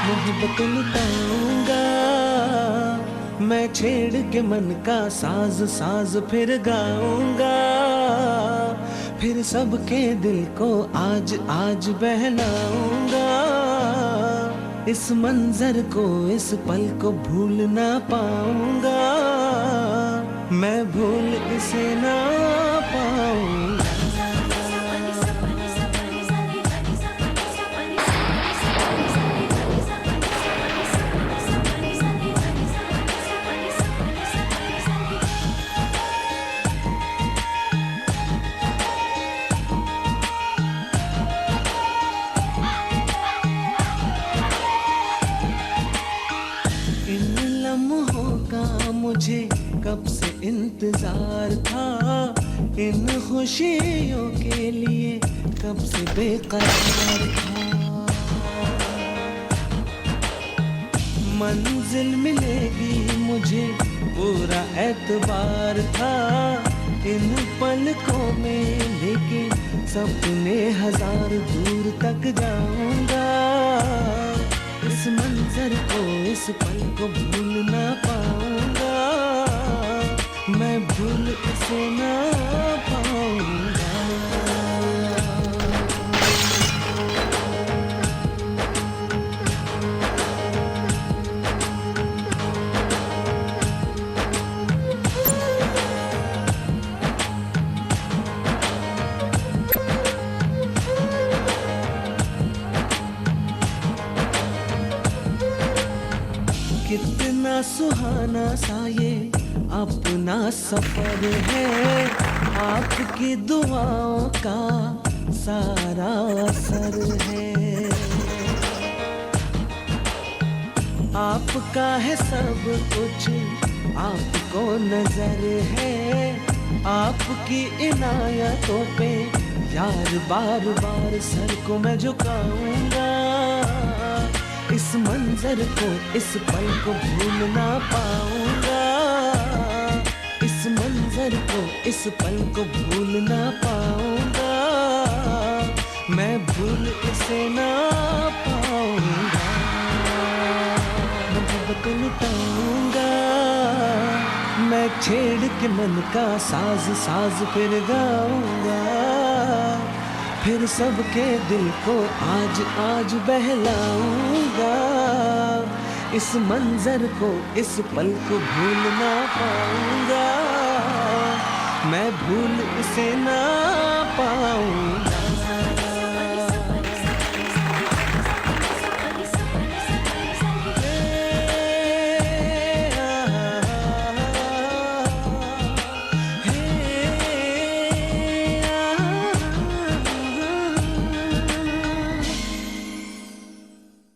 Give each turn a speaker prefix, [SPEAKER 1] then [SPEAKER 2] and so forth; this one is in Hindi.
[SPEAKER 1] मोहब्बत लुटाऊंगा मैं, छेड़ के मन का साज साज फिर गाऊंगा, फिर सबके दिल को आज आज बहलाऊंगा। इस मंजर को इस पल को भूल ना पाऊंगा, मैं भूल इसे ना पाऊंगा। इन लम्हों का मुझे कब से इंतजार था, इन खुशियों के लिए कब से बेकरार था। मंजिल मिलेगी मुझे पूरा एतबार था, इन पलकों में लेकिन सपने हजार दूर तक जाऊंगा। इस मंजर को इस पल को भूल ना पाऊंगा, मैं भूल इसे ना पाऊंगा। कितना सुहाना सा ये अपना सफर है, आपकी दुआओं का सारा असर है। आपका है सब कुछ, आपको नजर है, आपकी इनायतों पे यार बार बार सर को मैं झुकाऊंगा। इस मंजर को इस पल को भूल ना पाऊंगा, इस मंजर को इस पल को भूल ना पाऊंगा, मैं भूल इसे ना पाऊंगा। मोहब्बत लुटाऊंगा मैं, छेड़ के मन का साज साज फिर गाऊंगा, फिर सबके दिल को आज आज बहलाऊंगा। इस मंजर को इस पल को भूल ना पाऊंगा, मैं भूल इसे ना पाऊंगा।